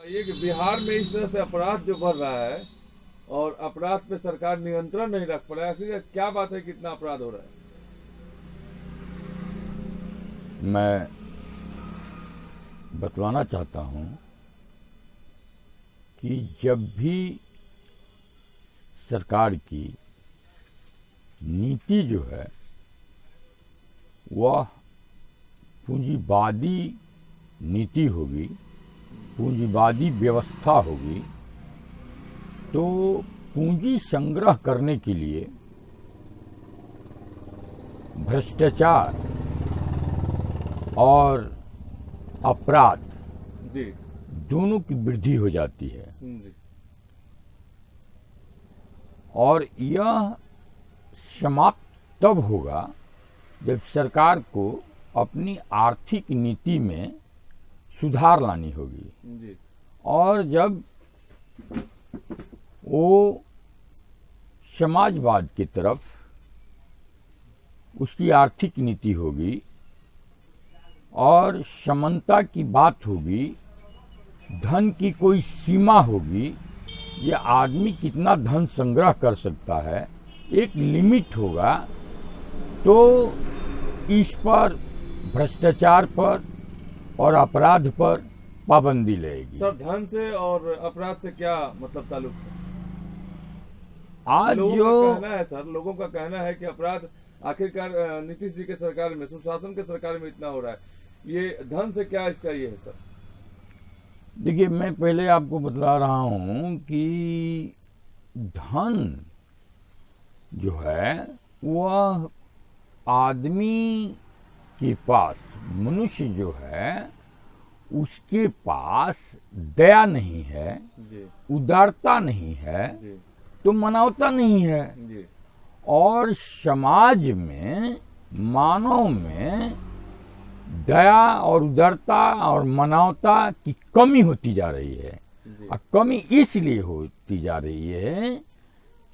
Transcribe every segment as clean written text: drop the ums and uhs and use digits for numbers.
ये कि बिहार में इस तरह से अपराध जो बढ़ रहा है और अपराध पे सरकार नियंत्रण नहीं रख पा रहा है, आखिर क्या बात है, कितना अपराध हो रहा है? मैं बतलाना चाहता हूं कि जब भी सरकार की नीति जो है वह पूंजीवादी नीति होगी, पूंजीवादी व्यवस्था होगी, तो पूंजी संग्रह करने के लिए भ्रष्टाचार और अपराध जी दोनों की वृद्धि हो जाती है। जी और यह समाप्त तब होगा जब सरकार को अपनी आर्थिक नीति में सुधार लानी होगी जी और जब वो समाजवाद की तरफ उसकी आर्थिक नीति होगी और समानता की बात होगी, धन की कोई सीमा होगी, ये आदमी कितना धन संग्रह कर सकता है, एक लिमिट होगा, तो इस पर भ्रष्टाचार पर और अपराध पर पाबंदी लगेगी। सर, धन से और अपराध से क्या मतलब ताल्लुक है? आज लोगों जो का कहना है सर, लोगों का कहना है कि अपराध आखिरकार नीतीश जी के सरकार में, सुशासन के सरकार में इतना हो रहा है, ये धन से क्या इसका ये है सर? देखिए, मैं पहले आपको बतला रहा हूं कि धन जो है वह आदमी के पास, मनुष्य जो है उसके पास दया नहीं है, जी उदारता नहीं है, जी तो मानवता नहीं है। जी और समाज में, मानव में दया और उदारता और मानवता की कमी होती जा रही है। जी और कमी इसलिए होती जा रही है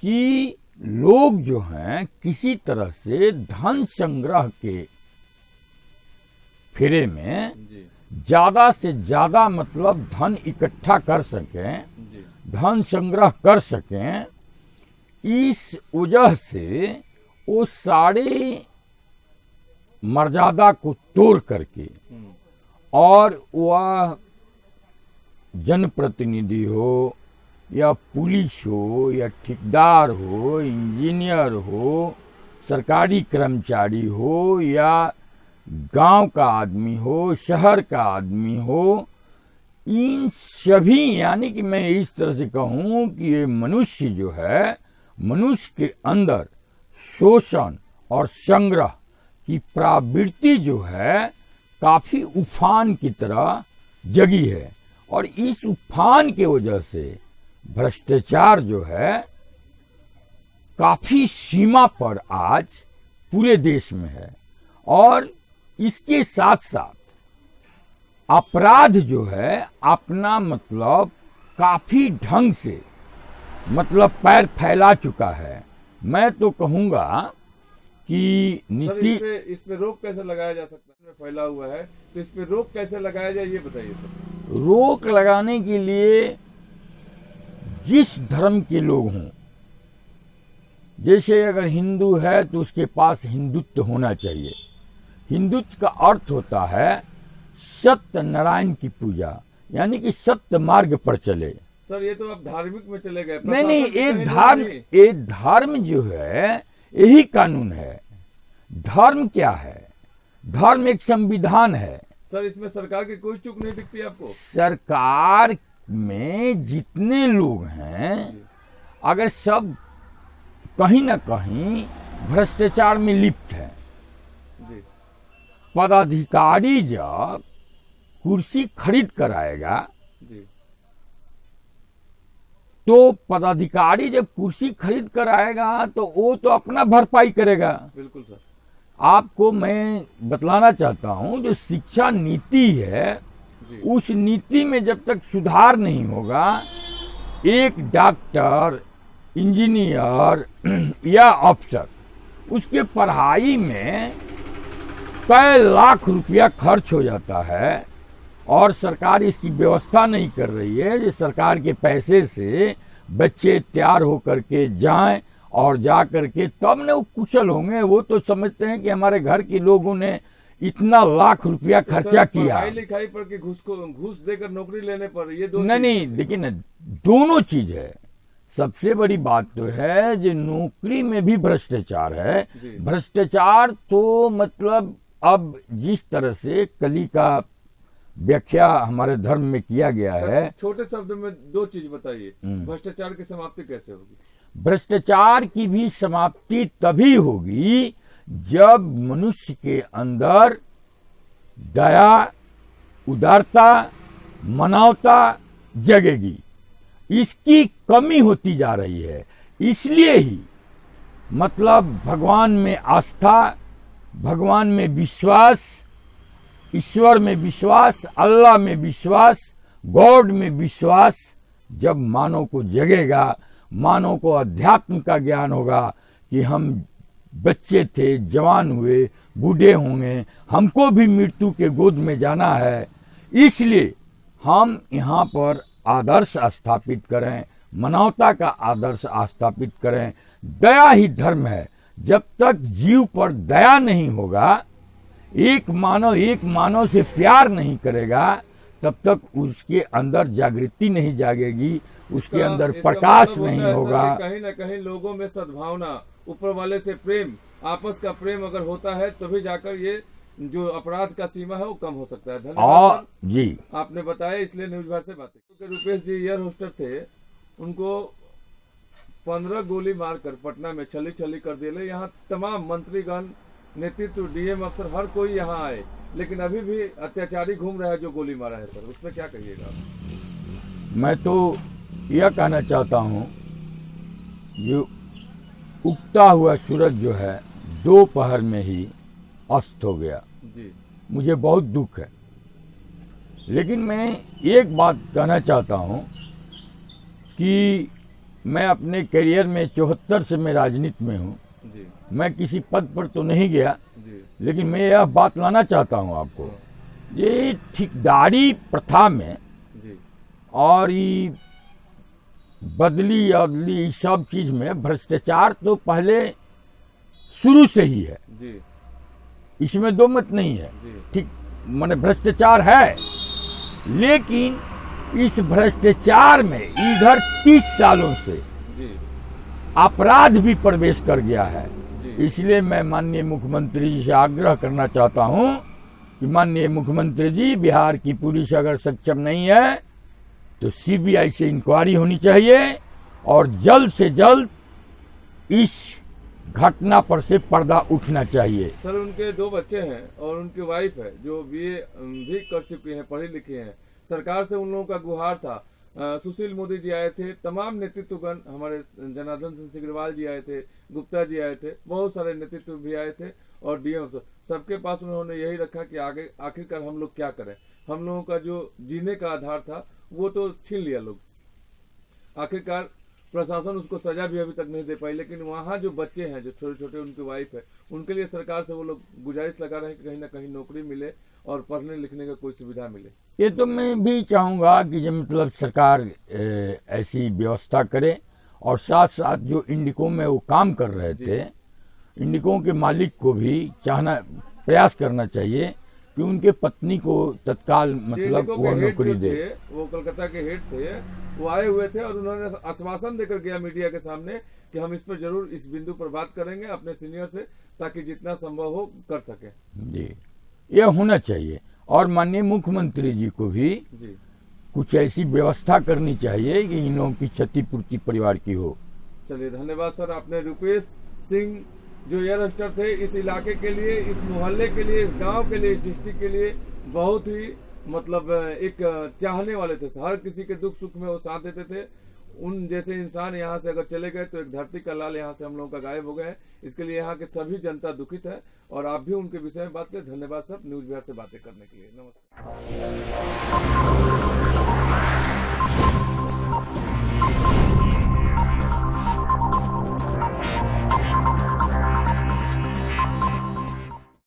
कि लोग जो हैं किसी तरह से धन संग्रह के फेरे में जी ज्यादा से ज्यादा मतलब धन इकट्ठा कर सकें, जी धन संग्रह कर सकें, इस वजह से वो सारे मर्यादा को तोड़ करके और वह जनप्रतिनिधि हो या पुलिस हो या ठेकेदार हो, इंजीनियर हो, सरकारी कर्मचारी हो या गांव का आदमी हो, शहर का आदमी हो, इन सभी, यानी कि मैं इस तरह से कहूं कि ये मनुष्य जो है, मनुष्य के अंदर शोषण और संग्रह की प्रवृत्ति जो है काफी उफान की तरह जगी है। और इस उफान के वजह से भ्रष्टाचार जो है काफी सीमा पर आज पूरे देश में है। और इसके साथ साथ अपराध जो है अपना मतलब काफी ढंग से मतलब पैर फैला चुका है। मैं तो कहूंगा कि सर, नीति इस पे रोक कैसे लगाया जा सकता है? फैला हुआ है तो इस पे रोक कैसे लगाया जाए, ये बताइए सर। रोक लगाने के लिए जिस धर्म के लोग हों, जैसे अगर हिंदू है तो उसके पास हिंदुत्व होना चाहिए। हिंदुत्व का अर्थ होता है सत्य नारायण की पूजा, यानी कि सत्य मार्ग पर चले। सर, ये तो अब धार्मिक में चले गए। नहीं, प्रशासन के कहीं ये धर्म जो है यही कानून है। धर्म क्या है? धर्म एक संविधान है। सर, इसमें सरकार की कोई चूक नहीं दिखती आपको? सरकार में जितने लोग हैं अगर सब कहीं ना कहीं भ्रष्टाचार में लिप्त है, जी पदाधिकारी जब कुर्सी खरीद कर आएगा जी तो पदाधिकारी जब कुर्सी खरीद कर आएगा तो वो तो अपना भरपाई करेगा। बिल्कुल सर। आपको मैं बतलाना चाहता हूं, जो शिक्षा नीति है जी उस नीति में जब तक सुधार नहीं होगा, एक डॉक्टर, इंजीनियर या अफसर, उसके पढ़ाई में कई लाख रुपया खर्च हो जाता है और सरकार इसकी व्यवस्था नहीं कर रही है। जो सरकार के पैसे से बच्चे तैयार होकर के जाएं और जा करके तब न वो कुशल होंगे। वो तो समझते हैं कि हमारे घर के लोगों ने इतना लाख रुपया खर्चा किया। पढ़ाई लिखाई पर कि घूस देकर नौकरी लेने पर, ये दो नहीं, देखिए ना, दोनों चीज है। सबसे बड़ी बात तो है जो नौकरी में भी भ्रष्टाचार है। भ्रष्टाचार तो मतलब अब जिस तरह से कली का व्याख्या हमारे धर्म में किया गया है। छोटे शब्द में दो चीज बताइए, भ्रष्टाचार की समाप्ति कैसे होगी? भ्रष्टाचार की भी समाप्ति तभी होगी जब मनुष्य के अंदर दया, उदारता, मानवता जगेगी। इसकी कमी होती जा रही है। इसलिए ही मतलब भगवान में आस्था, भगवान में विश्वास, ईश्वर में विश्वास, अल्लाह में विश्वास, गॉड में विश्वास जब मानव को जगेगा, मानव को अध्यात्म का ज्ञान होगा कि हम बच्चे थे, जवान हुए, बूढ़े होंगे, हमको भी मृत्यु के गोद में जाना है। इसलिए हम यहाँ पर आदर्श स्थापित करें, मानवता का आदर्श स्थापित करें। दया ही धर्म है। जब तक जीव पर दया नहीं होगा, एक मानव से प्यार नहीं करेगा, तब तक उसके अंदर जागृति नहीं जागेगी, उसके अंदर प्रकाश नहीं होगा। कहीं ना कहीं लोगों में सद्भावना, ऊपर वाले से प्रेम, आपस का प्रेम अगर होता है तभी जाकर ये जो अपराध का सीमा है वो कम हो सकता है। धन्यवाद जी, आपने बताया, इसलिए न्यूज भर से बातें। क्योंकि रुपेश जी एयर होस्टर थे, उनको 15 गोली मारकर पटना में छली छली कर दिए। यहाँ तमाम मंत्रीगण, नेतृत्व, डीएम अफसर, हर कोई यहाँ आए, लेकिन अभी भी अत्याचारी घूम रहा है जो गोली मारा है। सर, उसमें क्या कहिएगा? मैं तो यह कहना चाहता हूँ, जो उगता हुआ सूरज जो है दोपहर में ही अस्त हो गया जी। मुझे बहुत दुख है। लेकिन मैं एक बात कहना चाहता हूँ कि मैं अपने करियर में 74 से मैं राजनीति में हूँ। मैं किसी पद पर तो नहीं गया, लेकिन मैं यह बात लाना चाहता हूँ आपको, ये ठेकेदारी प्रथा में और ये बदली अदली सब चीज में भ्रष्टाचार तो पहले शुरू से ही है, इसमें दो मत नहीं है। ठीक, माने भ्रष्टाचार है, लेकिन इस भ्रष्टाचार में इधर 30 सालों से अपराध भी प्रवेश कर गया है। इसलिए मैं माननीय मुख्यमंत्री जी से आग्रह करना चाहता हूं कि माननीय मुख्यमंत्री जी, बिहार की पुलिस अगर सक्षम नहीं है तो सीबीआई से इंक्वायरी होनी चाहिए और जल्द से जल्द इस घटना पर से पर्दा उठना चाहिए। सर, उनके 2 बच्चे हैं और उनकी वाइफ है जो बीए भी कर चुकी हैं, पढ़ी लिखी हैं। सरकार से उन लोगों का गुहार था। सुशील मोदी जी आए थे, तमाम नेतृत्वगण, हमारे जनार्दन सिंह सिग्रीवाल जी आए थे, गुप्ता जी आए थे, बहुत सारे नेतृत्व भी आए थे और डीएम, सबके पास उन्होंने यही रखा कि आगे आखिरकार हम लोग क्या करें। हम लोगों का जो जीने का आधार था वो तो छीन लिया लोग। आखिरकार प्रशासन उसको सजा भी अभी तक नहीं दे पाई, लेकिन वहाँ जो बच्चे हैं, जो छोटे छोटे, उनकी वाइफ है, उनके लिए सरकार से वो लोग गुजारिश लगा रहे हैं कि कहीं ना कहीं नौकरी मिले और पढ़ने लिखने का कोई सुविधा मिले। ये तो मैं भी चाहूँगा कि जब मतलब सरकार ऐसी व्यवस्था करे और साथ साथ जो इंडिको में वो काम कर रहे थे, इंडिको के मालिक को भी प्रयास करना चाहिए कि उनके पत्नी को तत्काल मतलब वो नौकरी दे। वो कोलकाता के हेड थे, वो आए हुए थे और उन्होंने आश्वासन देकर गया मीडिया के सामने कि हम इस पर जरूर इस बिंदु पर बात करेंगे अपने सीनियर से, ताकि जितना संभव हो कर सके। जी, ये होना चाहिए। और माननीय मुख्यमंत्री जी को भी कुछ ऐसी व्यवस्था करनी चाहिए कि इन लोगों की क्षतिपूर्ति परिवार की हो। चलिए, धन्यवाद सर। आपने रुपेश सिंह जो एयर होस्टर थे, इस इलाके के लिए, इस मोहल्ले के लिए, इस गांव के लिए, इस डिस्ट्रिक्ट के लिए बहुत ही मतलब एक चाहने वाले थे। हर किसी के दुख सुख में वो साथ देते थे। उन जैसे इंसान यहाँ से अगर चले गए तो एक धरती का लाल यहाँ से हम लोगों का गायब हो गए। इसके लिए यहाँ के सभी जनता दुखित है और आप भी उनके विषय में बात करें। धन्यवाद सर, न्यूज बिहार से बातें करने के लिए। नमस्कार।